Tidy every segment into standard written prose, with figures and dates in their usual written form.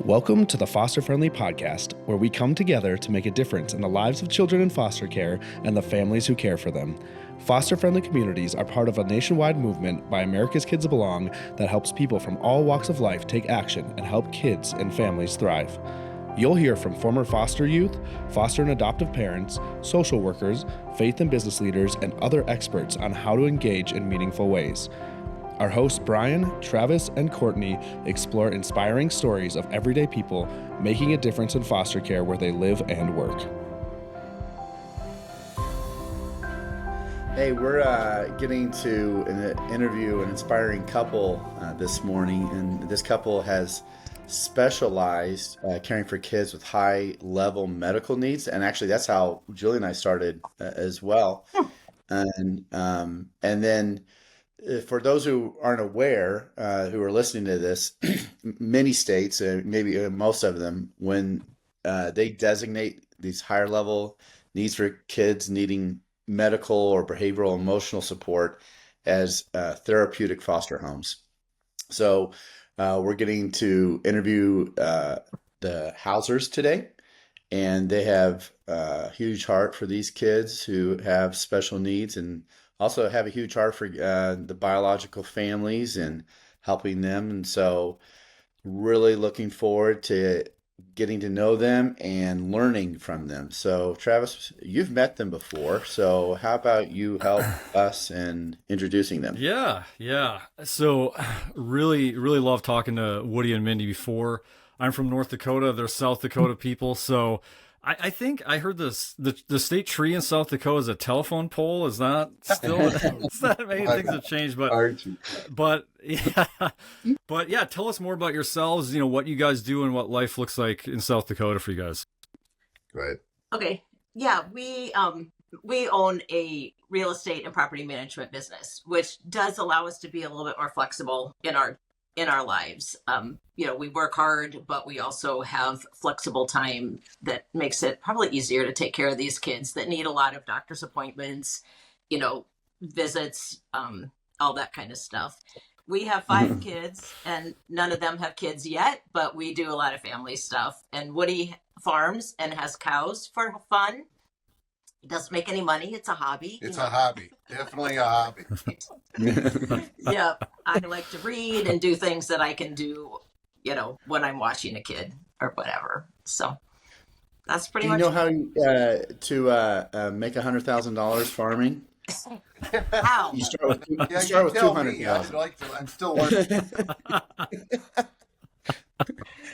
Welcome to the Foster Friendly Podcast, where we come together to make a difference in the lives of children in foster care and the families who care for them. Foster Friendly communities are part of a nationwide movement by America's Kids Belong that helps people from all walks of life take action and help kids and families thrive. You'll hear from former foster youth, foster and adoptive parents, social workers, faith and business leaders, and other experts on how to engage in meaningful ways. Our hosts Brian, Travis, and Courtney explore inspiring stories of everyday people making a difference in foster care where they live and work. Hey, we're getting to interview an inspiring couple this morning, and this couple has specialized caring for kids with high-level medical needs, and actually that's how Julie and I started as well. And then for those who aren't aware, who are listening to this, many states, maybe most of them, when they designate these higher level needs for kids needing medical or behavioral emotional support as therapeutic foster homes. So we're getting to interview the Housers today, and they have a huge heart for these kids who have special needs, and also have a huge heart for the biological families and helping them. And so really looking forward to getting to know them and learning from them. So Travis, you've met them before. So how about you help us in introducing them? Yeah. So really love talking to Woody and Mindy before. I'm from North Dakota. They're South Dakota people. So I think I heard this, the state tree in South Dakota is a telephone pole. Is that still, it's not many things have changed, but yeah, tell us more about yourselves, what you guys do and what life looks like in South Dakota for you guys. Go ahead. Okay. Yeah, we own a real estate and property management business, which does allow us to be a little bit more flexible in our lives. We work hard, but we also have flexible time that makes it probably easier to take care of these kids that need a lot of doctor's appointments, visits, all that kind of stuff. We have 5 kids, and none of them have kids yet, but we do a lot of family stuff. And Woody farms and has cows for fun. He doesn't make any money. It's a hobby. It's a hobby. Definitely a hobby. Yeah. I like to read and do things that I can do, when I'm watching a kid or whatever. So that's pretty much. Do you know how to make $100,000 farming? How? You start with 200,000. I'm still learning.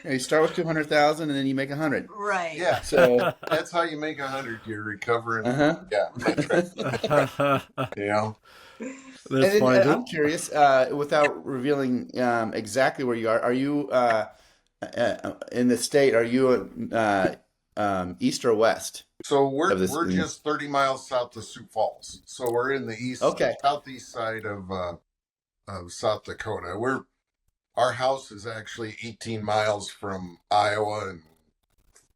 You start with 200,000 and then you make 100. Right. Yeah. So that's how you make 100. You're recovering. Uh-huh. Yeah. That's right. That's fine. I'm curious, without revealing exactly where you are you in the state? Are you east or west? So we're just 30 miles south of Sioux Falls. So we're in the southeast side of South Dakota. Our house is actually 18 miles from Iowa and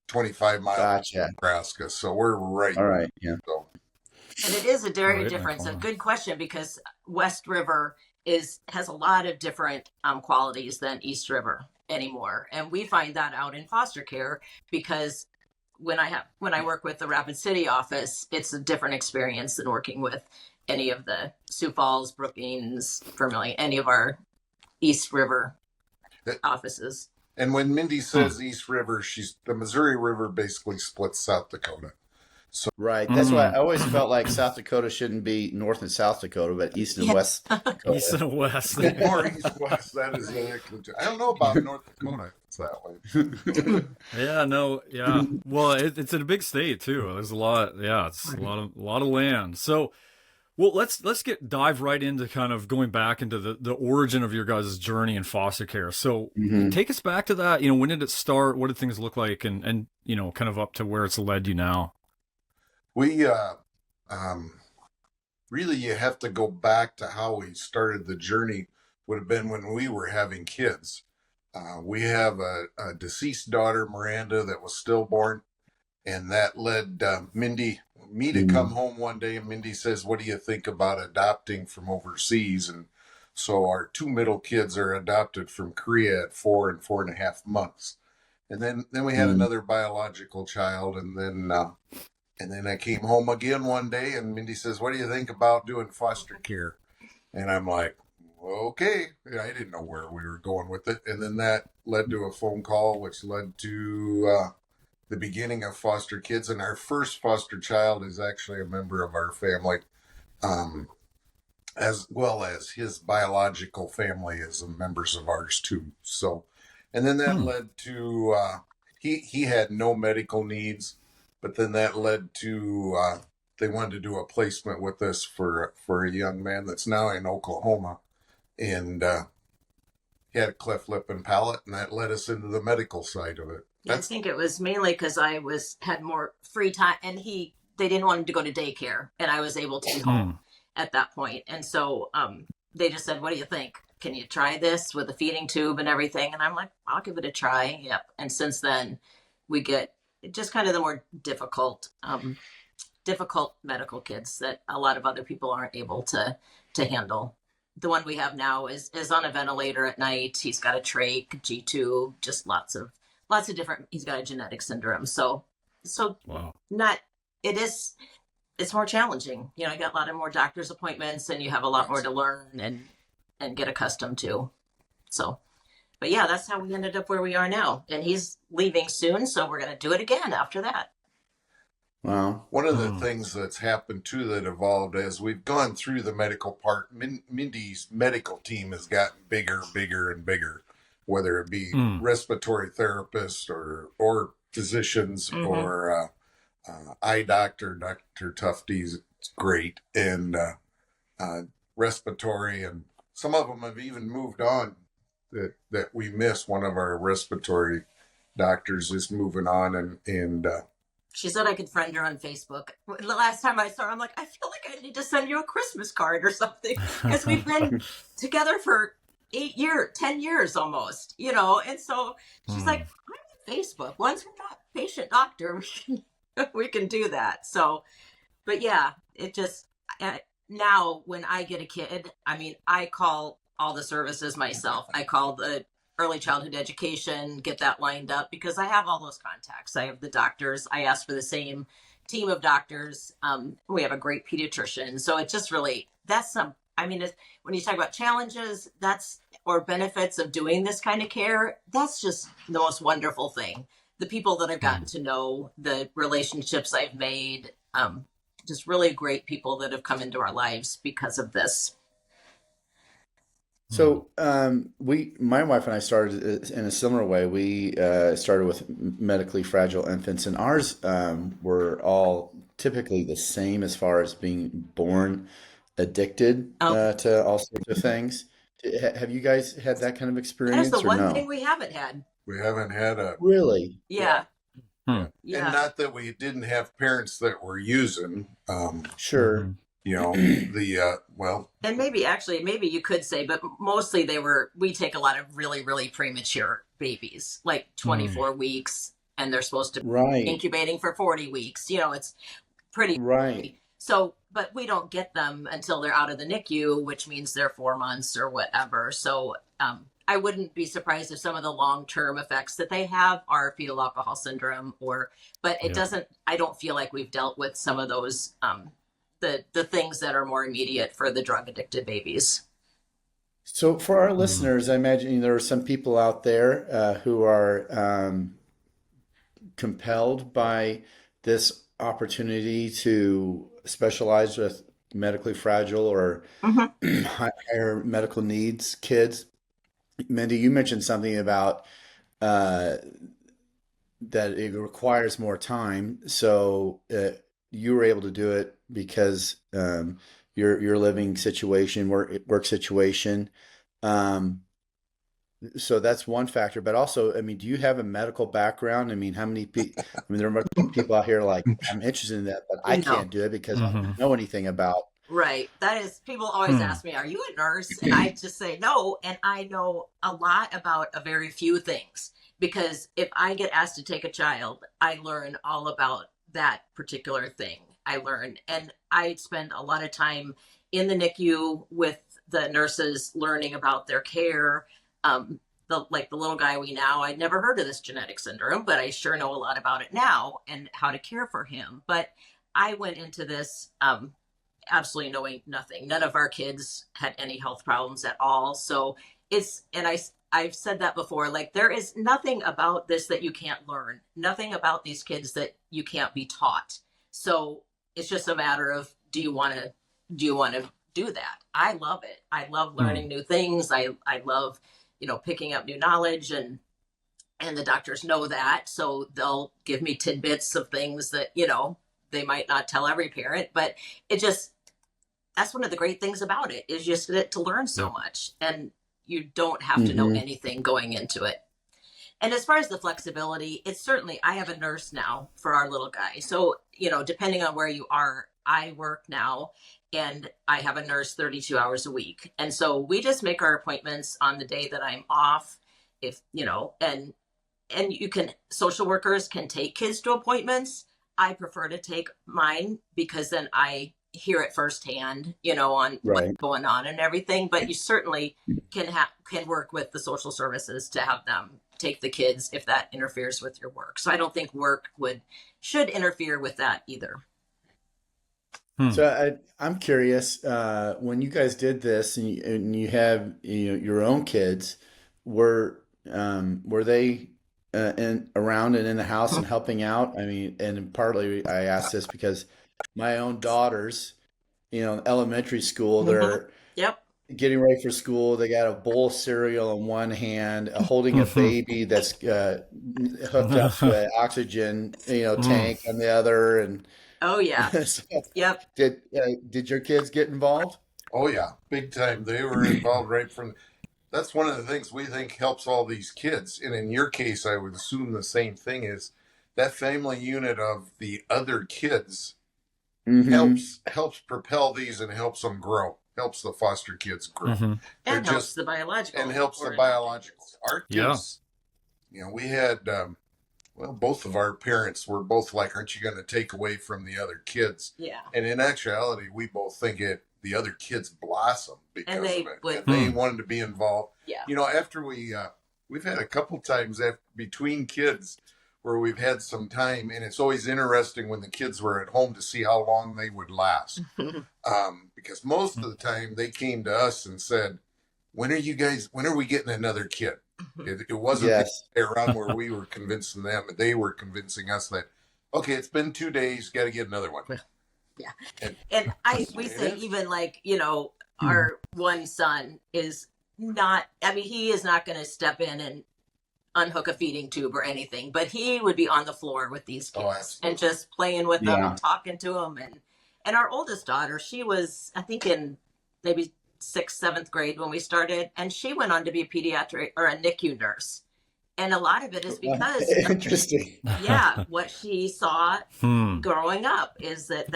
25 miles from Nebraska. So we're right. All right. Yeah. So. And it is a dairy difference. A good question, because West River has a lot of different qualities than East River anymore. And we find that out in foster care, because when I work with the Rapid City office, it's a different experience than working with any of the Sioux Falls, Brookings, Vermillion, any of our East River offices. And when Mindy says East River, the Missouri River basically splits South Dakota. So right. That's why I always felt like South Dakota shouldn't be North and South Dakota, but East and West Dakota. East and West. More East-West. That is I don't know about North Dakota. It's that way. Yeah. Well, it's in a big state too. There's a lot. Yeah, it's a lot of land. So, well, let's dive right into kind of going back into the origin of your guys' journey in foster care. So take us back to that. When did it start? What did things look like? And kind of up to where it's led you now. We really, you have to go back to how we started the journey. Would have been when we were having kids. We have a deceased daughter, Miranda, that was stillborn, and that led me to come home one day, and Mindy says, "What do you think about adopting from overseas?" And so our 2 middle kids are adopted from Korea at 4 and 4.5 months. And then we had another biological child, and then I came home again one day, and Mindy says, "What do you think about doing foster care?" And I'm like, "Okay." I didn't know where we were going with it, and then that led to a phone call, which led to the beginning of foster kids. And our first foster child is actually a member of our family, as well as his biological family is members of ours too. So, and then that led to he had no medical needs, but then that led to they wanted to do a placement with us for a young man that's now in Oklahoma, and he had a cleft lip and palate, and that led us into the medical side of it. I think it was mainly because I had more free time, and they didn't want him to go to daycare, and I was able to be home at that point. And so they just said, "What do you think? Can you try this with a feeding tube and everything?" And I'm like, "I'll give it a try." Yep. And since then, we get just kind of the more difficult medical kids that a lot of other people aren't able to handle. The one we have now is on a ventilator at night. He's got a trach, G tube, just lots of different. He's got a genetic syndrome. So wow. It's more challenging. You got a lot of more doctor's appointments, and you have a lot more to learn and get accustomed to. So, but yeah, that's how we ended up where we are now. And he's leaving soon, so we're going to do it again after that. Wow. One of the things that's happened too that evolved as we've gone through the medical part, Mindy's medical team has gotten bigger and bigger, whether it be respiratory therapists or physicians or eye doctor, Dr. Tufty's great, and respiratory, and some of them have even moved on that we miss. One of our respiratory doctors is moving on, and she said I could friend her on Facebook. The last time I saw her, I'm like, I feel like I need to send you a Christmas card or something, because we've been together for 10 years almost, and so she's like, I'm on Facebook. Once we're not patient doctor, we can do that. So, but yeah, it just, now when I get a kid, I mean, I call all the services myself. I call the early childhood education, get that lined up, because I have all those contacts. I have the doctors. I ask for the same team of doctors. We have a great pediatrician. So it just really, when you talk about challenges, or benefits of doing this kind of care, that's just the most wonderful thing. The people that I've gotten to know, the relationships I've made, just really great people that have come into our lives because of this. So my wife and I started in a similar way. We started with medically fragile infants, and ours were all typically the same as far as being born addicted to all sorts of things. Have you guys had that kind of experience? That's the or one no? thing we haven't had. we haven't had a Really? Yeah. and not that we didn't have parents that were using Sure. And maybe you could say, but mostly we take a lot of really, really premature babies, like 24 weeks, and they're supposed to be incubating for 40 weeks. It's pretty. Right. So, but we don't get them until they're out of the NICU, which means they're 4 months or whatever. So, I wouldn't be surprised if some of the long-term effects that they have are fetal alcohol syndrome but it doesn't, I don't feel like we've dealt with some of those, the things that are more immediate for the drug addicted babies. So for our listeners, I imagine there are some people out there who are compelled by this opportunity to specialize with medically fragile or higher medical needs kids. Mindy, you mentioned something about that it requires more time. So you were able to do it because your living situation, work situation. So that's one factor. But also, I mean, do you have a medical background? I mean, how many people? I mean, there are people out here like, I'm interested in that, but I can't do it because I don't know anything about. Right. That is, people always ask me, are you a nurse? And I just say no. And I know a lot about a very few things, because if I get asked to take a child, I learn all about that particular thing. And I spend a lot of time in the NICU with the nurses learning about their care. the little guy I'd never heard of this genetic syndrome, but I sure know a lot about it now and how to care for him. But I went into this absolutely knowing nothing. None of our kids had any health problems at all. So I've said that before, like there is nothing about this that you can't learn, nothing about these kids that you can't be taught. So it's just a matter of, do you want to do that? I love it. I love learning new things. I love, picking up new knowledge, and the doctors know that. So they'll give me tidbits of things that, they might not tell every parent, but that's one of the great things about it, is just get to learn so much, and you don't have to know anything going into it. And as far as the flexibility, it's certainly, I have a nurse now for our little guy. So, depending on where you are, I work now and I have a nurse 32 hours a week. And so we just make our appointments on the day that I'm off. If, and social workers can take kids to appointments. I prefer to take mine because then I hear it firsthand, on what's going on and everything. But you certainly can work with the social services to have them take the kids if that interferes with your work. So I don't think work should interfere with that either. So I'm curious, when you guys did this and you have your own kids, were they around and in the house and helping out? I mean, and partly I asked this because my own daughters, elementary school, they're getting ready for school. They got a bowl of cereal in one hand, holding a baby that's hooked up to an oxygen, tank on the other, and oh yeah, so yep. Did your kids get involved? Oh yeah, big time. They were involved right from. That's one of the things we think helps all these kids. And in your case, I would assume the same thing is that family unit of the other kids helps propel these and helps them grow. Helps the foster kids grow. And helps the biological. And helps the biological. Our kids, we had, both of our parents were both like, aren't you going to take away from the other kids? Yeah. And in actuality, we both think the other kids blossom because of it. And they wanted to be involved. Yeah. After we've had a couple times between kids where we've had some time, and it's always interesting when the kids were at home to see how long they would last. Because most of the time they came to us and said, when are we getting another kid? It wasn't around where we were convincing them, they were convincing us that, okay, it's been 2 days, got to get another one. Yeah. And we say even like, our one son is not, he is not going to step in and unhook a feeding tube or anything, but he would be on the floor with these kids and just playing with them and talking to them. And our oldest daughter, she was, I think in maybe 6th, 7th grade when we started, and she went on to be a pediatric or a NICU nurse. And a lot, of it is because interesting. What she saw growing up is that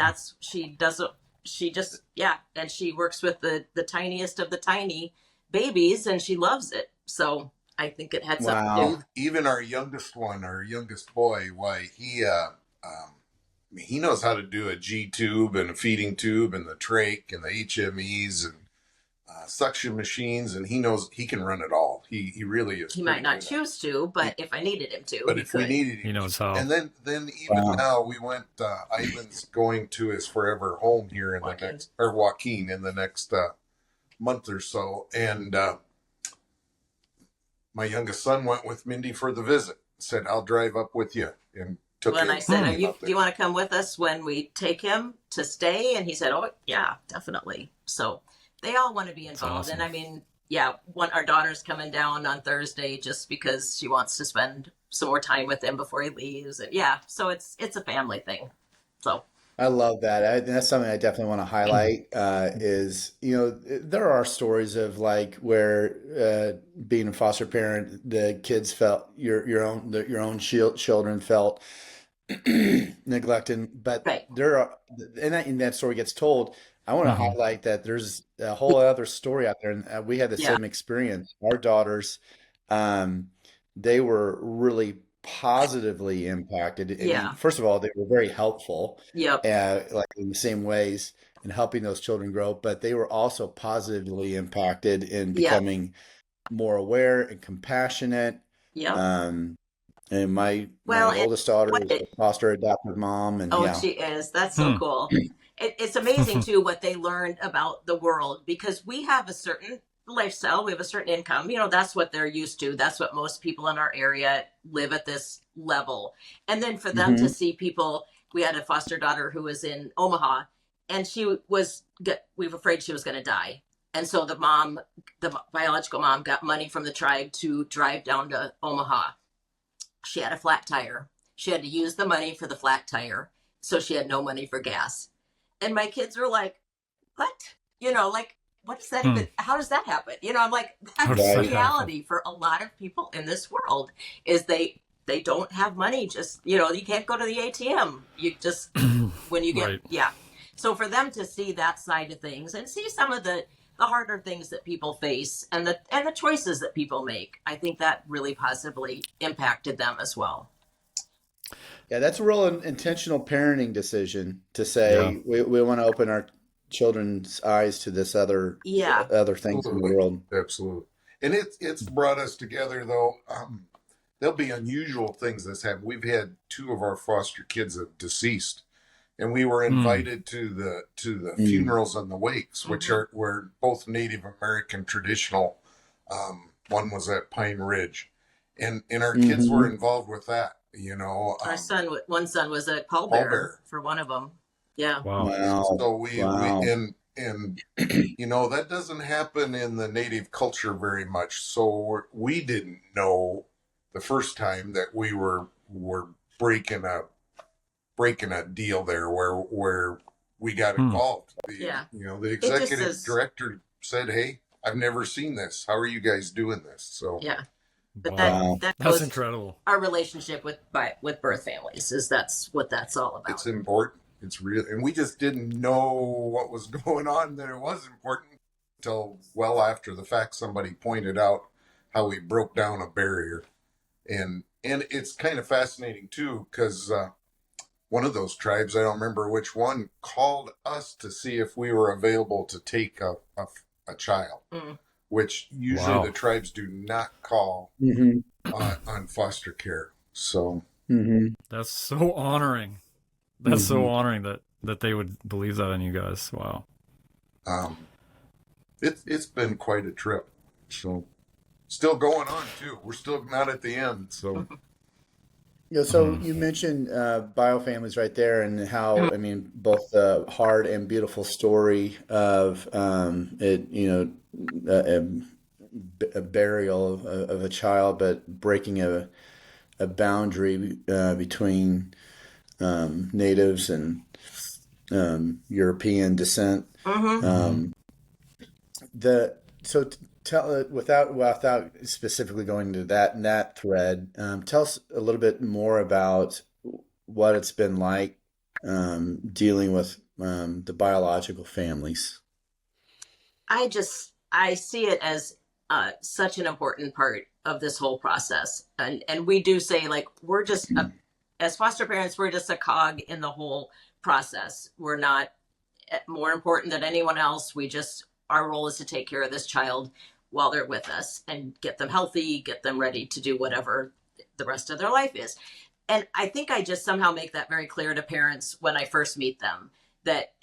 and she works with the tiniest of the tiny babies, and she loves it. So I think it had something to do. Even our youngest boy, why he knows how to do a G tube and a feeding tube and the trach and the HMEs and suction machines, and he knows he can run it all. He really is. He might not choose to, but if I needed him to, but if we needed him, he knows how. And then even now we went. Ivan's going to his forever home here in Joaquin in the next month or so, and my youngest son went with Mindy for the visit. Said, "I'll drive up with you," and took him. And I said, do you want to come with us when we take him to stay? And he said, "Oh yeah, definitely." So they all want to be involved. Awesome. And our daughter's coming down on Thursday just because she wants to spend some more time with him before he leaves. And so it's a family thing. So I love that. That's something I definitely want to highlight. Is there are stories of like where being a foster parent, the kids felt your own children felt neglected, but there are, and that story gets told. I want to highlight that there's a whole other story out there, and we had the same experience. Our daughters, they were really positively impacted. And first of all, they were very helpful, like in the same ways in helping those children grow, but they were also positively impacted in becoming more aware and compassionate. Yep. And my Well, and oldest daughter what is a foster adopted mom, and oh, yeah. she is. That's so cool. It's amazing too what they learned about the world, because we have a certain lifestyle, we have a certain income. That's what they're used to. That's what most people in our area live at, this level. And then for them to see people, we had a foster daughter who was in Omaha, and we were afraid she was going to die. And so the biological mom, got money from the tribe to drive down to Omaha. She had a flat tire. She had to use the money for the flat tire, so she had no money for gas. And my kids were like, what? Like, what does that even, how does that happen? I'm like, that's the reality for a lot of people in this world, is they don't have money. Just, you can't go to the ATM. You just, when you get, So for them to see that side of things and see some of the harder things that people face and the choices that people make, I think that really positively impacted them as well. Yeah, that's a real intentional parenting decision to say we want to open our children's eyes to this other things in the world. Absolutely. And it's brought us together, though. There'll be unusual things that's happened. We've had 2 of our foster kids have deceased, and we were invited to the funerals and the wakes, which were both Native American traditional. One was at Pine Ridge, and our kids were involved with that. Our one son was a pallbearer for one of them. Yeah. Wow. So we that doesn't happen in the Native culture very much. So we didn't know the first time that we were breaking a deal there where we got involved. The executive director said, "Hey, I've never seen this. How are you guys doing this?" So but that's incredible. Our relationship with birth families that's what that's all about. It's important. It's real, and we just didn't know what was going on, that it was important until well after the fact. Somebody pointed out how we broke down a barrier, and it's kind of fascinating too, because one of those tribes, I don't remember which one, called us to see if we were available to take a child, which usually the tribes do not call on foster care. So that's so honoring. That's so honoring that they would believe that in you guys. Wow. It's been quite a trip. So still going on too. We're still not at the end. So so you mentioned biofamilies right there, and how both the hard and beautiful story of a burial of a child, but breaking a boundary between natives and European descent. Tell without specifically going into that thread, tell us a little bit more about what it's been like dealing with the biological families. I see it as such an important part of this whole process, and we do say, like, we're just as foster parents, we're just a cog in the whole process. We're not more important than anyone else. Our role is to take care of this child while they're with us and get them healthy, get them ready to do whatever the rest of their life is. And I think I just somehow make that very clear to parents when I first meet them, that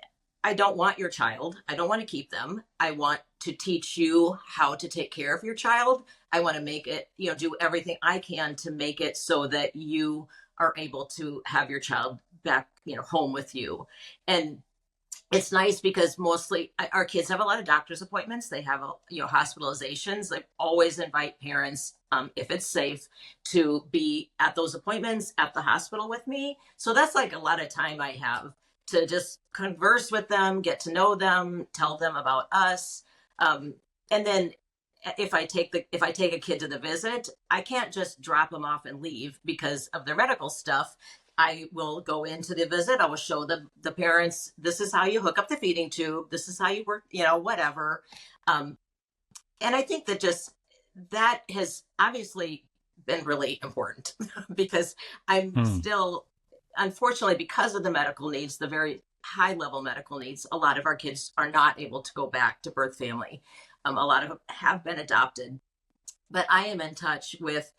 I don't want your child. I don't want to keep them. I want to teach you how to take care of your child. I want to make it, do everything I can to make it so that you are able to have your child back, home with you. And it's nice because mostly our kids have a lot of doctor's appointments. They have, hospitalizations. They always invite parents, if it's safe, to be at those appointments at the hospital with me. So that's like a lot of time I have to just converse with them, get to know them, tell them about us. And then if I take a kid to the visit, I can't just drop them off and leave because of their medical stuff. I will go into the visit. I will show the parents, this is how you hook up the feeding tube. This is how you work, whatever. And I think that has obviously been really important because I'm still, unfortunately, because of the medical needs, the very high level medical needs, a lot of our kids are not able to go back to birth family. A lot of them have been adopted. but I am in touch with,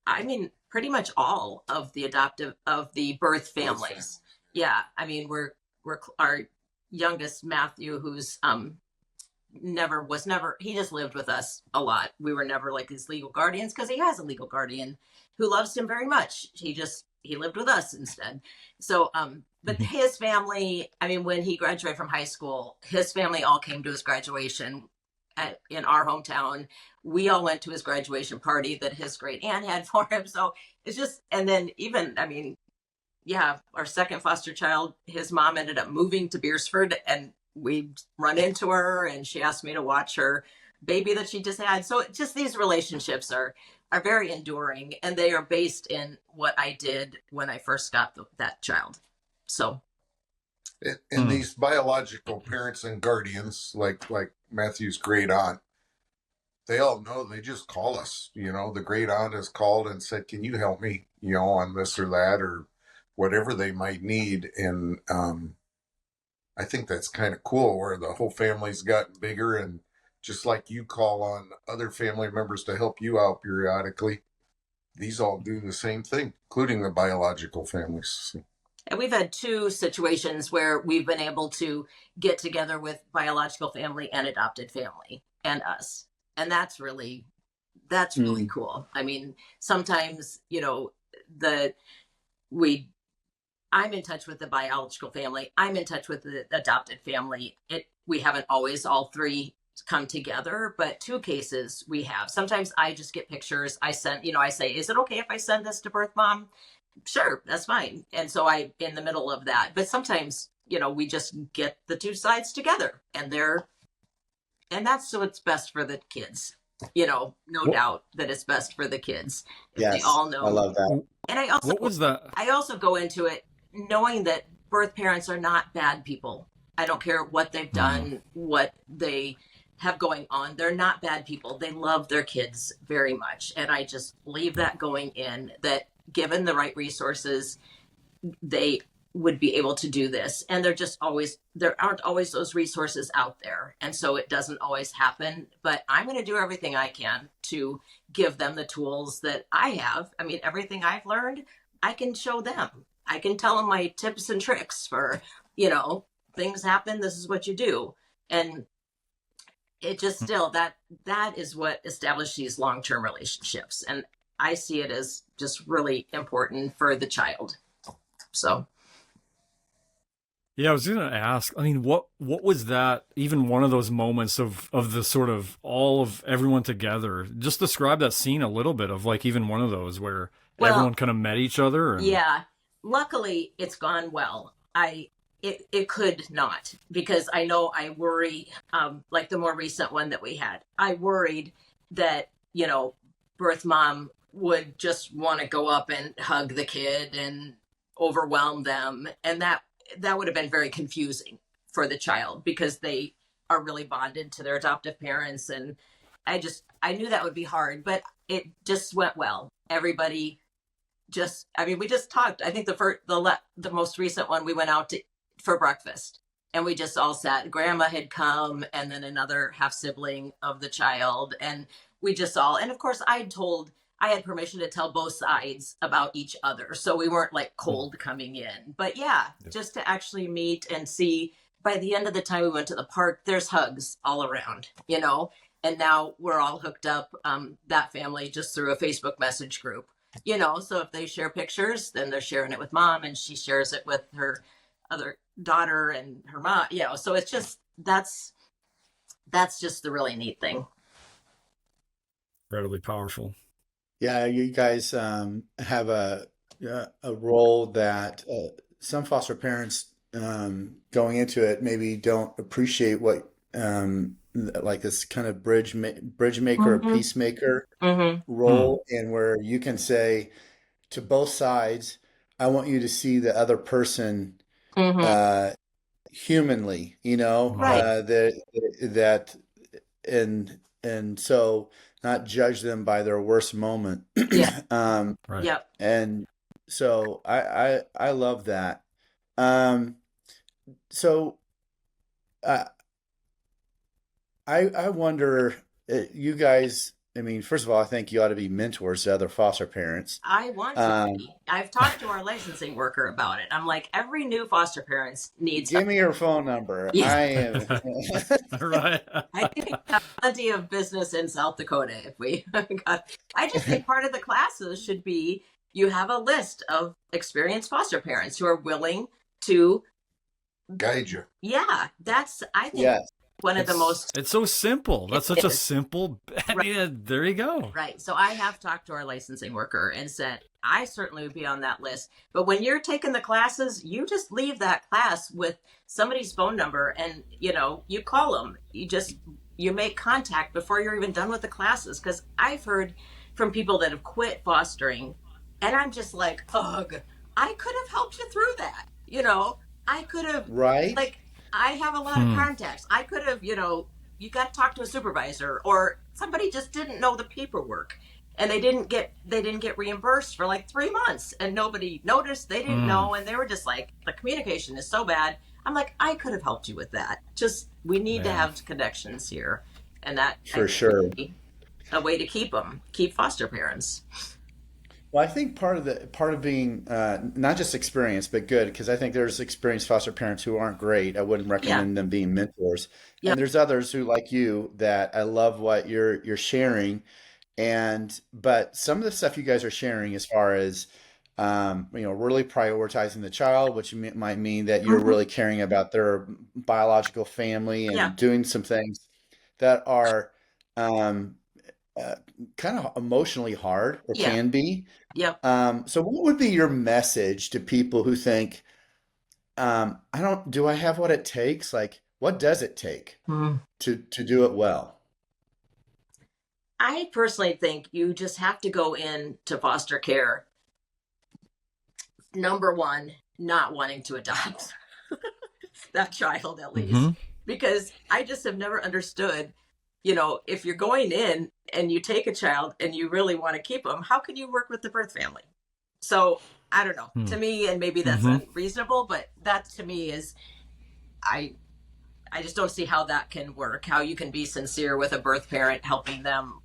I mean, pretty much all of the birth families. Yeah. I mean, we're our youngest Matthew, who's never he just lived with us a lot. We were never like his legal guardians because he has a legal guardian who loves him very much. He lived with us instead. So but his family, I mean, when he graduated from high school, his family all came to his graduation in our hometown. We all went to his graduation party that his great aunt had for him. So it's just, and then even, I mean, yeah, our second foster child, his mom ended up moving to Beersford, and we run into her, and she asked me to watch her baby that she just had. So just these relationships are very enduring, and they are based in what I did when I first got that child. So, and these biological parents and guardians, like Matthew's great aunt, they all know. They just call us. The great aunt has called and said, "Can you help me? On this or that or whatever they might need." And I think that's kind of cool, where the whole family's gotten bigger, and just like you call on other family members to help you out periodically, these all do the same thing, including the biological families. and we've had two situations where we've been able to get together with biological family and adopted family and us. And that's really cool. I mean, sometimes, I'm in touch with the biological family. I'm in touch with the adopted family. We haven't always all three come together, but two cases we have. Sometimes I just get pictures. I say, is it okay if I send this to birth mom? Sure, that's fine. And so I, in the middle of that, but sometimes, we just get the two sides together, and that's what's best for the kids. No doubt that it's best for the kids. Yes, they all know. I love that. And I also, what was that? I also go into it knowing that birth parents are not bad people. I don't care what they've done, what they have going on. They're not bad people. They love their kids very much. And I just leave that going in, that given the right resources, they would be able to do this. And there aren't always those resources out there. And so it doesn't always happen, but I'm going to do everything I can to give them the tools that I have. I mean, everything I've learned, I can show them. I can tell them my tips and tricks for, things happen. This is what you do. And it just still, that is what established these long-term relationships. And I see it as just really important for the child. So. Yeah, I was going to ask, I mean, what was that, even one of those moments of the sort of all of everyone together? Just describe that scene a little bit, of like even one of those where everyone kind of met each other. Yeah. Luckily, it's gone well. It could not, because I know I worry, like the more recent one that we had, I worried that, birth mom would just want to go up and hug the kid and overwhelm them. And that would have been very confusing for the child, because they are really bonded to their adoptive parents. And I knew that would be hard, but it just went well. Everybody we just talked. I think the most recent one, we went out for breakfast, and we just all sat. Grandma had come, and then another half sibling of the child. And we just all, and of course I had permission to tell both sides about each other. So we weren't like cold coming in, but yeah, just to actually meet and see. By the end of the time we went to the park, there's hugs all around, and now we're all hooked up, that family, just through a Facebook message group, so if they share pictures, then they're sharing it with mom, and she shares it with her other daughter and her mom, so it's just, that's just the really neat thing. Incredibly powerful. Yeah, you guys have a role that some foster parents going into it maybe don't appreciate, what like this kind of bridge maker or peacemaker role, and where you can say to both sides, I want you to see the other person humanly, Right. that and so not judge them by their worst moment. Yeah. Right. Yep. And so I love that. So I wonder, you guys I mean, first of all, I think you ought to be mentors to other foster parents. I want to Um, be. I've talked to our licensing worker about it. I'm like, every new foster parent needs Give a. me your phone number. Yeah, I am. Right. I think we have plenty of business in South Dakota if we got. I just think part of the classes should be you have a list of experienced foster parents who are willing to. Guide you. Yeah, that's I think Yes. one of the most. It's so simple. That's It such a is. simple. I mean, there you go. Right. So I have talked to our licensing worker and said, I certainly would be on that list. But when you're taking the classes, you just leave that class with somebody's phone number and, you call them. You make contact before you're even done with the classes. Because I've heard from people that have quit fostering and I'm just like, ugh, I could have helped you through that. I could have, Right? like, I have a lot of contacts. I could have, you got to talk to a supervisor or somebody just didn't know the paperwork and they didn't get reimbursed for like 3 months and nobody noticed. They didn't know. And they were just like, the communication is so bad. I'm like, I could have helped you with that. Just, we need to have connections here. And that For sure. would be a way to keep foster parents. Well, I think part of being not just experienced but good, because I think there's experienced foster parents who aren't great. I wouldn't recommend them being mentors. Yep. And there's others who, like you, that I love what you're sharing. But some of the stuff you guys are sharing, as far as really prioritizing the child, which might mean that you're really caring about their biological family and doing some things that are kind of emotionally hard or can be. Yep. So what would be your message to people who think, do I have what it takes? Like, what does it take to do it well? I personally think you just have to go into foster care. Number one, not wanting to adopt that child at least, because I just have never understood, if you're going in and you take a child and you really want to keep them, how can you work with the birth family? So I don't know. To me, and maybe that's unreasonable, but that to me is, I just don't see how that can work. How you can be sincere with a birth parent, helping them,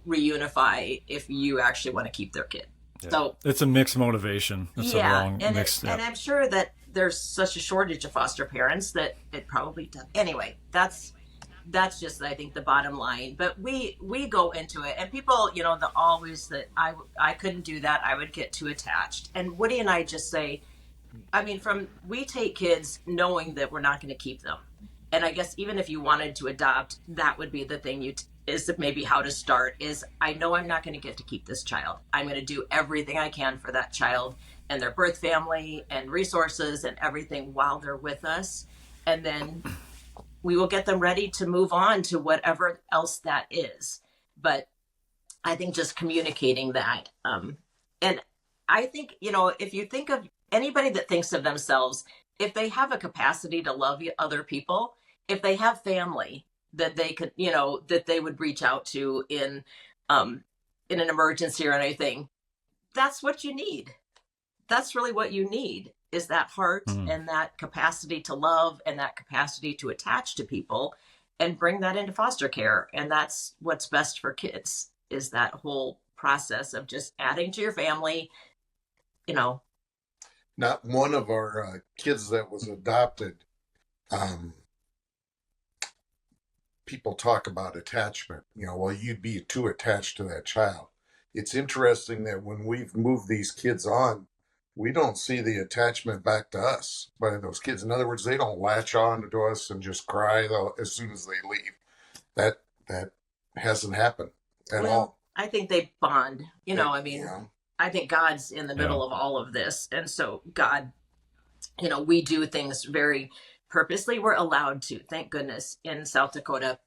reunify if you actually want to keep their kid. Yeah. So it's a mixed motivation. It's a wrong mixed. And I'm sure that there's such a shortage of foster parents that it probably does. Anyway, that's just, I think, the bottom line. But we go into it, and people, that I couldn't do that. I would get too attached. And Woody and I just say, we take kids knowing that we're not going to keep them. And I guess even if you wanted to adopt, that would be the thing is maybe how to start is, I know I'm not going to get to keep this child. I'm going to do everything I can for that child and their birth family and resources and everything while they're with us. And then we will get them ready to move on to whatever else that is. But I think just communicating that. And I think, if you think of anybody that thinks of themselves, if they have a capacity to love other people, if they have family that they could, that they would reach out to in an emergency or anything, that's what you need. That's really what you need, is that heart and that capacity to love and that capacity to attach to people and bring that into foster care. And that's what's best for kids, is that whole process of just adding to your family, Not one of our kids that was adopted, people talk about attachment. You'd be too attached to that child. It's interesting that when we've moved these kids on, we don't see the attachment back to us by those kids. In other words, they don't latch on to us and just cry as soon as they leave. That hasn't happened at all. I think they bond. I think God's in the middle of all of this. And so God, we do things very purposely. We're allowed to, thank goodness, in South Dakota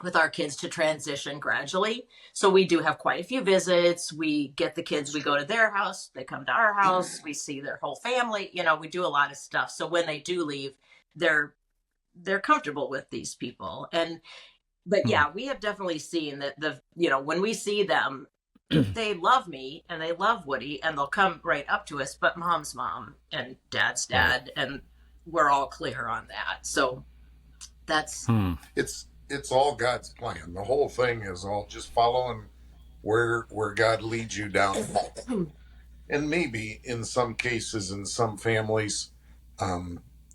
with our kids to transition gradually. So we do have quite a few visits. We get the kids, we go to their house, they come to our house, we see their whole family. We do a lot of stuff. So when they do leave, they're comfortable with these people. But we have definitely seen that when we see them, they love me and they love Woody and they'll come right up to us, but mom's mom and dad's dad, and we're all clear on that. So that's it's all God's plan. The whole thing is all just following where God leads you down the path. And maybe in some cases, in some families,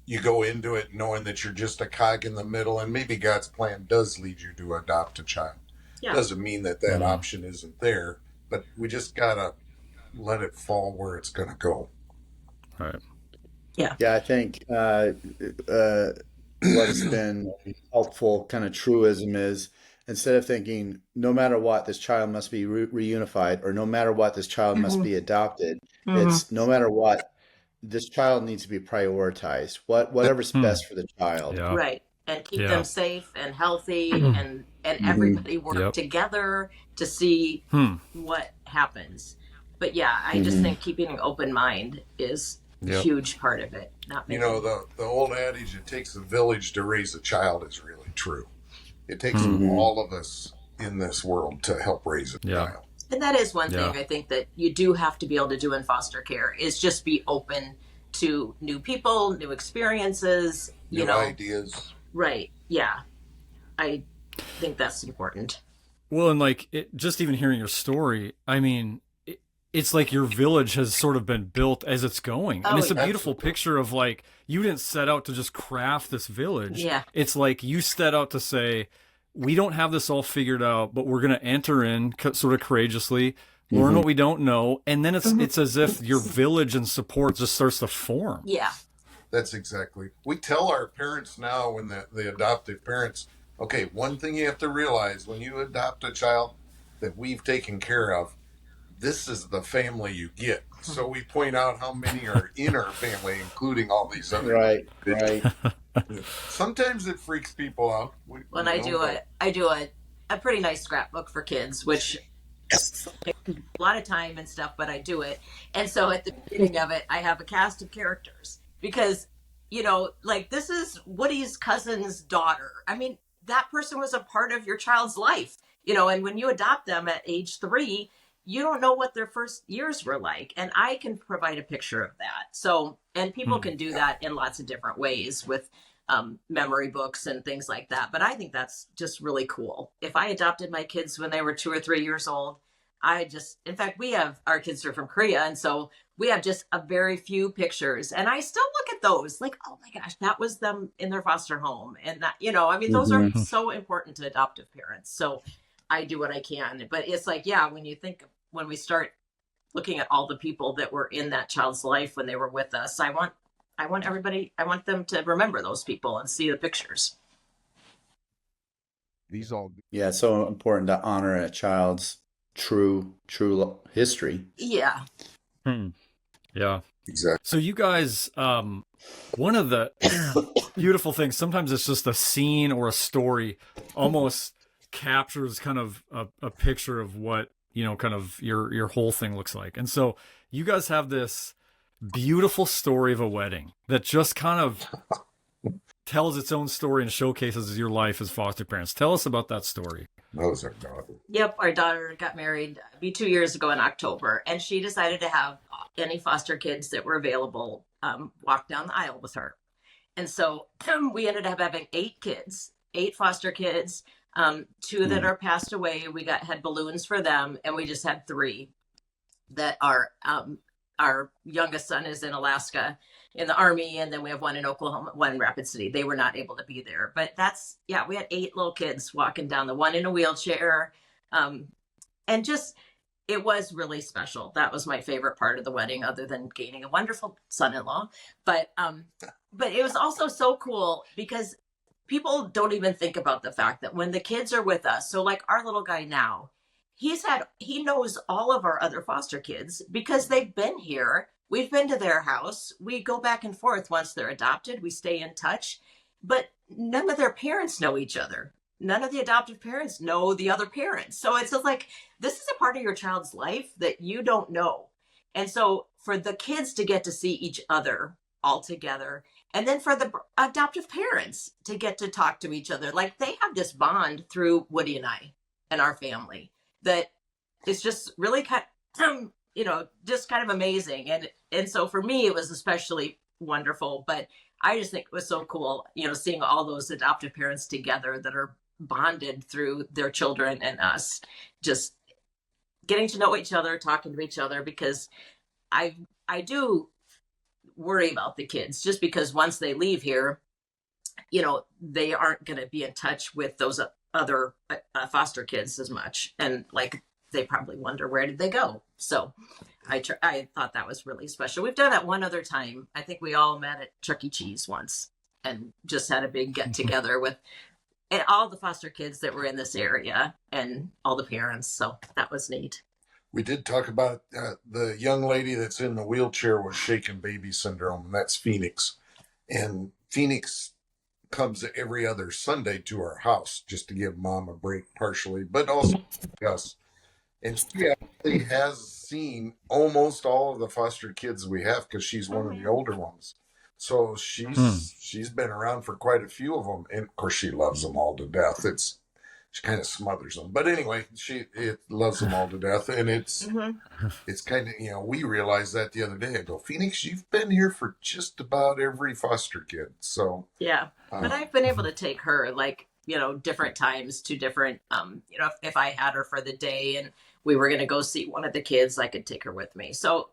you go into it knowing that you're just a cog in the middle, and maybe God's plan does lead you to adopt a child. Yeah. Doesn't mean that option isn't there, but we just gotta let it fall where it's gonna go. All right. Yeah. Yeah, I think what has been a helpful kind of truism is, instead of thinking no matter what this child must be reunified, or no matter what this child must be adopted, it's no matter what this child needs to be prioritized. Whatever's best for the child. Yeah. Right. And keep them safe and healthy, and everybody work together to see what happens. But yeah, I just think keeping an open mind is a huge part of it. You know, the old adage, it takes a village to raise a child, is really true. It takes all of us in this world to help raise a child. And that is one thing I think that you do have to be able to do in foster care, is just be open to new people, new experiences, new ideas. Right. Yeah. I think that's important. Well, and like just even hearing your story, I mean, it's like your village has sort of been built as it's going. And it's a beautiful picture of, like, you didn't set out to just craft this village. Yeah. It's like you set out to say, we don't have this all figured out, but we're going to enter in sort of courageously, learn what we don't know. And then it's as if your village and support just starts to form. Yeah. That's exactly. We tell our parents now, when the adoptive parents, okay, one thing you have to realize when you adopt a child that we've taken care of, this is the family you get. So we point out how many are in our family, including all these other. Right. Sometimes it freaks people out. I do a pretty nice scrapbook for kids, which takes a lot of time and stuff, but I do it. And so at the beginning of it, I have a cast of characters, because, you know, like, this is Woody's cousin's daughter. I mean, that person was a part of your child's life, you know, and when you adopt them at age 3, you don't know what their first years were like. And I can provide a picture of that. So, and people can do that in lots of different ways with memory books and things like that. But I think that's just really cool. If I adopted my kids when they were 2 or 3 years old, in fact, our kids are from Korea. And so we have just a very few pictures, and I still look at those like, oh my gosh, that was them in their foster home. And that, you know, I mean, those are so important to adoptive parents. So I do what I can, but it's like, yeah, when we start looking at all the people that were in that child's life when they were with us, I want them to remember those people and see the pictures. Yeah, it's so important to honor a child's true history. Yeah. Yeah. Exactly. So you guys, one of the beautiful things, sometimes it's just a scene or a story almost captures kind of a picture of what, you know, kind of your whole thing looks like. And so you guys have this beautiful story of a wedding that just kind of tells its own story and showcases your life as foster parents. Tell us about that story. Those are daughter. Yep. Our daughter got married 2 years ago in October, and she decided to have any foster kids that were available walk down the aisle with her. And so we ended up having 8 foster kids. 2 that are passed away. We had balloons for them, and we just had 3 that are, our youngest son is in Alaska in the Army, and then we have 1 in Oklahoma, 1 in Rapid City. They were not able to be there, but we had 8 little kids walking down, the 1 in a wheelchair. And just, it was really special. That was my favorite part of the wedding, other than gaining a wonderful son-in-law. But it was also so cool because people don't even think about the fact that when the kids are with us, so like our little guy now, he knows all of our other foster kids because they've been here. We've been to their house. We go back and forth once they're adopted. We stay in touch, but none of their parents know each other. None of the adoptive parents know the other parents. So it's just like, this is a part of your child's life that you don't know. And so for the kids to get to see each other all together, and then for the adoptive parents to get to talk to each other, like, they have this bond through Woody and I and our family that is just really kind of, you know, just kind of amazing. And so for me, it was especially wonderful, but I just think it was so cool, you know, seeing all those adoptive parents together that are bonded through their children and us, just getting to know each other, talking to each other, because I do worry about the kids, just because once they leave here, they aren't going to be in touch with those other foster kids as much. And like, they probably wonder, where did they go? So I thought that was really special. We've done that one other time. I think we all met at Chuck E. Cheese once and just had a big get together with all the foster kids that were in this area and all the parents. So that was neat. We did talk about the young lady that's in the wheelchair with shaken baby syndrome, and that's Phoenix. And Phoenix comes every other Sunday to our house just to give mom a break partially, but also us. And she actually has seen almost all of the foster kids we have, because she's one of the older ones. So she's been around for quite a few of them, and of course she loves them all to death. She kind of smothers them, but anyway, she loves them all to death, and it's kind of, we realized that the other day. I go, Phoenix, you've been here for just about every foster kid, so yeah. But I've been able to take her different times to different, if I had her for the day and we were going to go see one of the kids, I could take her with me. So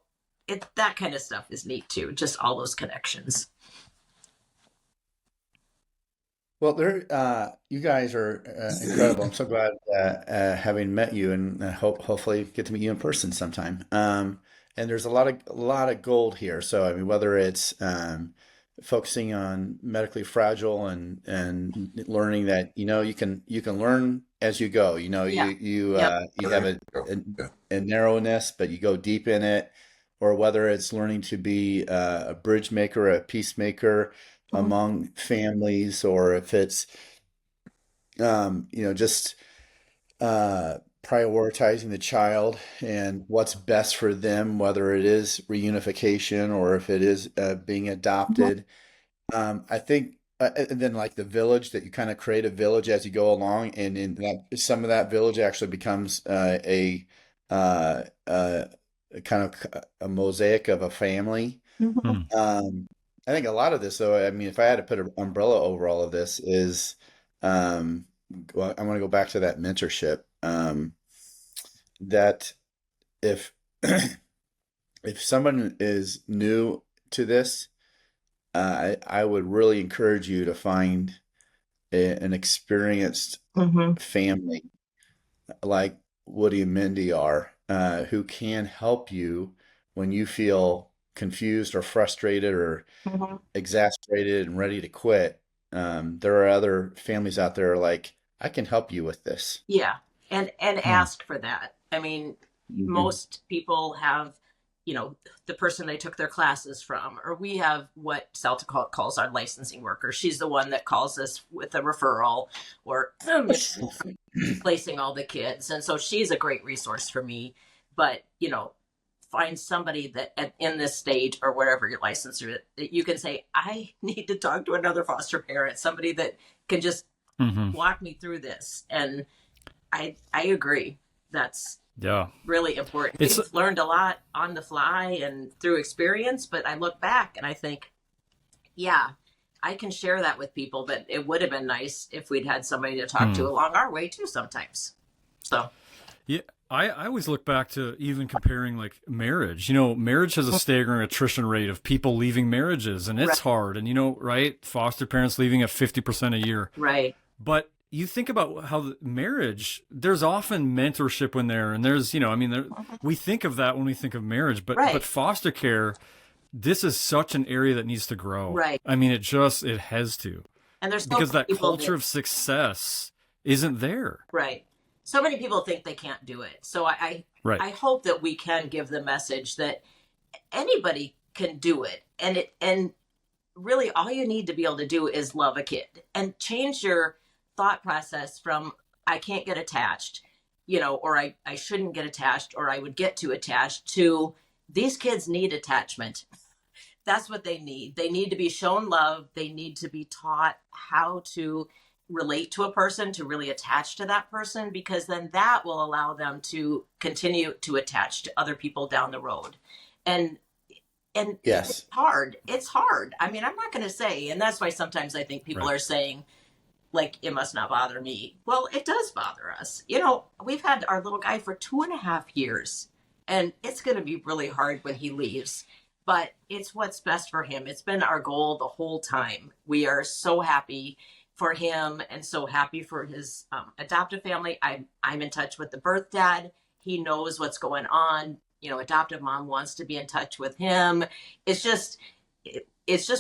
that kind of stuff is neat too. Just all those connections. Well, you guys are incredible. I'm so glad having met you, and hopefully get to meet you in person sometime. And there's a lot of gold here. So I mean, whether it's focusing on medically fragile and learning that you can learn as you go. You have a narrowness, but you go deep in it. Or whether it's learning to be a bridge maker, a peacemaker among families, or if it's just prioritizing the child and what's best for them, whether it is reunification or if it is being adopted. I think and then like the village, that you kind of create a village as you go along, and in that, some of that village actually becomes a kind of a mosaic of a family. I think a lot of this, though, I mean, if I had to put an umbrella over all of this, is I'm going to go back to that mentorship. That if if someone is new to this, I would really encourage you to find an experienced family like Woody and Mindy are, who can help you when you feel confused or frustrated or exasperated and ready to quit. There are other families out there like, I can help you with this. Yeah. And ask for that. I mean, most people have, the person they took their classes from, or we have what South Dakota calls our licensing worker. She's the one that calls us with a referral or placing all the kids. And so she's a great resource for me. But, find somebody that in this state or wherever your licensor, that you can say, I need to talk to another foster parent, somebody that can just walk me through this. And I agree. That's really important. We've learned a lot on the fly and through experience, but I look back and I think, yeah, I can share that with people, but it would have been nice if we'd had somebody to talk to along our way too sometimes. So yeah, I always look back to even comparing like marriage. Marriage has a staggering attrition rate of people leaving marriages, and it's hard. And right, foster parents leaving at 50% a year. Right. But you think about how the marriage, there's often mentorship in there, and there's, we think of that when we think of marriage, but foster care, this is such an area that needs to grow. Right. I mean, it has to. And there's because that culture of success isn't there. Right. So many people think they can't do it. So I hope that we can give the message that anybody can do it. And really all you need to be able to do is love a kid and change your thought process from I can't get attached, or I shouldn't get attached, or I would get too attached, to these kids need attachment. That's what they need. They need to be shown love. They need to be taught how to relate to a person, to really attach to that person, because then that will allow them to continue to attach to other people down the road. And yes, it's hard. I mean, I'm not going to say, and that's why sometimes I think people are saying, like it must not bother me. Well, it does bother us. You know, we've had our little guy for 2.5 years, and it's going to be really hard when he leaves, but it's what's best for him. It's been our goal the whole time. We are so happy for him and so happy for his adoptive family. I'm in touch with the birth dad. He knows what's going on. You know, adoptive mom wants to be in touch with him. It's just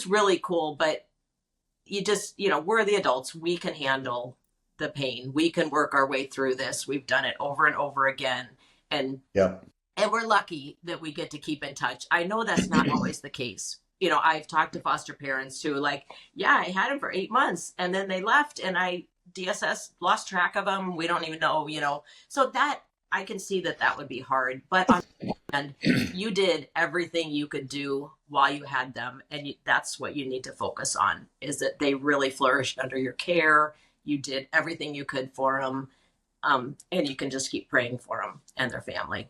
really cool. But we're the adults. We can handle the pain. We can work our way through this. We've done it over and over again. And we're lucky that we get to keep in touch. I know that's not always the case. You know, I've talked to foster parents who like, yeah, I had him for 8 months and then they left and DSS lost track of them. We don't even know, so that I can see that would be hard, but on the other hand, you did everything you could do while you had them. And that's what you need to focus on, is that they really flourished under your care. You did everything you could for them. And you can just keep praying for them and their family.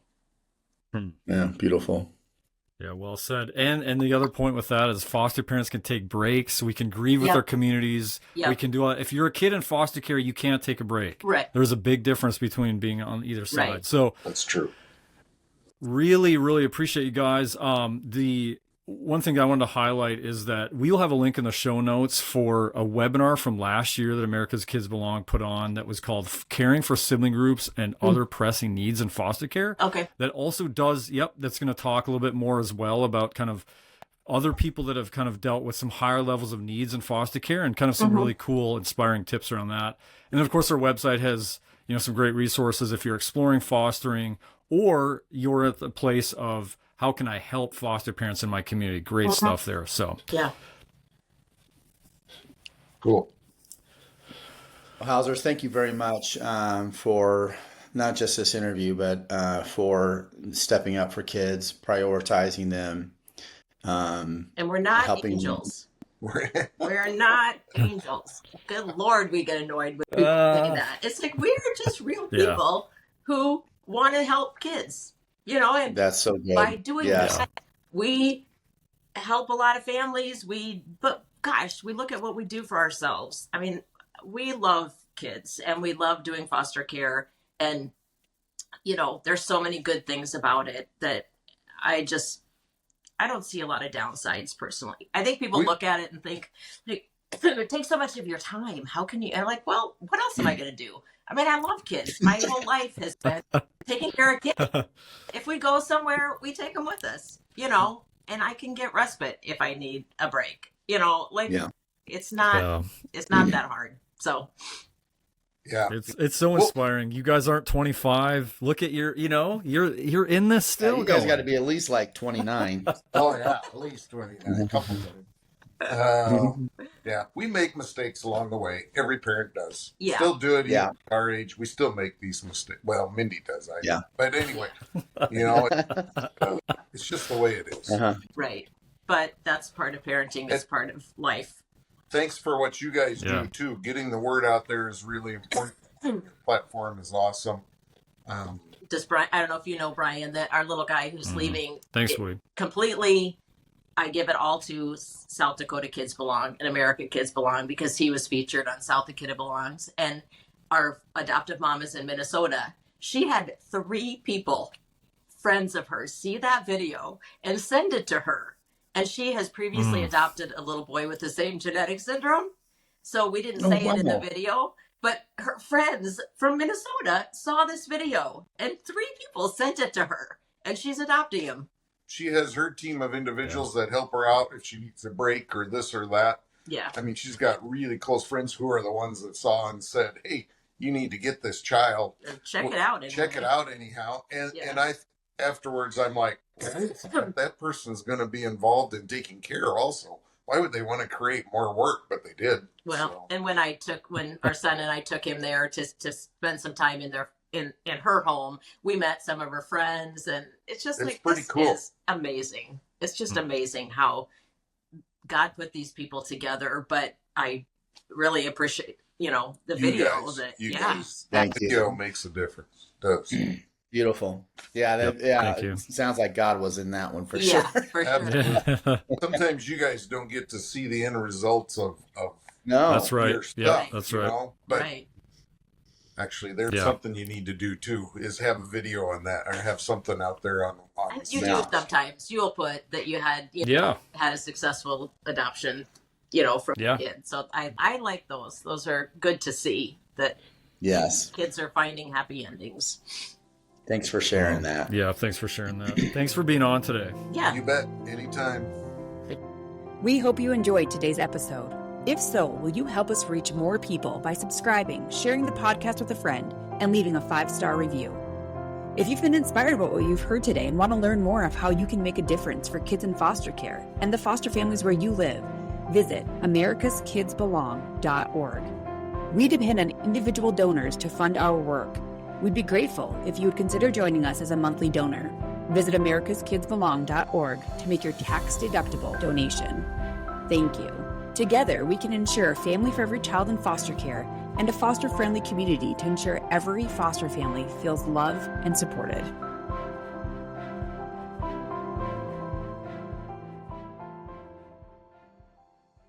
Yeah. Beautiful. Yeah, well said. And the other point with that is foster parents can take breaks. We can grieve with our communities. Yep. We can do if you're a kid in foster care, you can't take a break. Right. There's a big difference between being on either side. Right. So that's true. Really, really appreciate you guys. The one thing I wanted to highlight is that we'll have a link in the show notes for a webinar from last year that America's Kids Belong put on that was called Caring for Sibling Groups and Other Pressing Needs in Foster Care. Okay. That also does, that's going to talk a little bit more as well about kind of other people that have kind of dealt with some higher levels of needs in foster care and kind of some really cool, inspiring tips around that. And then, of course, our website has, some great resources if you're exploring fostering or you're at the place of, how can I help foster parents in my community? Great stuff there. So, yeah. Cool. Well, Housers, thank you very much for not just this interview, but for stepping up for kids, prioritizing them. And we're not angels. We're not angels. Good Lord, we get annoyed with people saying that. It's like, we're just real people who want to help kids. And that's so good. By doing that, we help a lot of families. But gosh, we look at what we do for ourselves. I mean, we love kids and we love doing foster care. And, there's so many good things about it that I don't see a lot of downsides personally. I think people look at it and think, like, it takes so much of your time. How can you? And I'm like, well, what else am I going to do? I mean, I love kids. My whole life has been taking care of kids. If we go somewhere, we take them with us, and I can get respite if I need a break, it's not that hard. So. Yeah. It's so inspiring. You guys aren't 25. Look at you're in this still. You guys got to be at least like 29. Oh yeah, at least 29. A couple of them. Yeah, we make mistakes along the way. Every parent does. Yeah. Still do it at our age. We still make these mistakes. Well, Mindy does. But anyway, it's just the way it is. Right. But that's part of parenting. It's part of life. Thanks for what you guys do too. Getting the word out there is really important. The platform is awesome. Does Brian? I don't know if you know Brian, that our little guy who's leaving. Thanks, Woody. Completely. I give it all to South Dakota Kids Belong and American Kids Belong because he was featured on South Dakota Belongs. And our adoptive mom is in Minnesota. She had 3 people, friends of hers, see that video and send it to her. And she has previously adopted a little boy with the same genetic syndrome. So we didn't say it in the video, but her friends from Minnesota saw this video and 3 people sent it to her and she's adopting him. She has her team of individuals that help her out if she needs a break or this or that. Yeah. I mean, she's got really close friends who are the ones that saw and said, hey, you need to get this child. Check it out. Check it out anyhow. And I afterwards, I'm like, that person's going to be involved in taking care also. Why would they want to create more work? But they did. Well, and when our son and I took him there to spend some time in her home, we met some of her friends, and it's pretty cool. Is amazing. It's just amazing how God put these people together. But I really appreciate, the video. That video makes a difference. It does. Beautiful. Yeah. Thank you. Sounds like God was in that one for sure. For sure. Sometimes you guys don't get to see the end results of No. That's right. your Yeah, stuff, that's you right. know? But Right. actually, there's Yeah. something you need to do too, is have a video on that, or have something out there on You do Yeah. sometimes. You'll put that you had Yeah. had a successful adoption, from Yeah. kids. So I like those. Those are good to see that Yes. kids are finding happy endings. Thanks for sharing that. Yeah, thanks for sharing that. Thanks for being on today. Yeah. You bet. Anytime. We hope you enjoyed today's episode. If so, will you help us reach more people by subscribing, sharing the podcast with a friend, and leaving a 5-star review? If you've been inspired by what you've heard today and want to learn more of how you can make a difference for kids in foster care and the foster families where you live, visit americaskidsbelong.org. We depend on individual donors to fund our work. We'd be grateful if you would consider joining us as a monthly donor. Visit americaskidsbelong.org to make your tax-deductible donation. Thank you. Together, we can ensure a family for every child in foster care and a foster-friendly community to ensure every foster family feels loved and supported.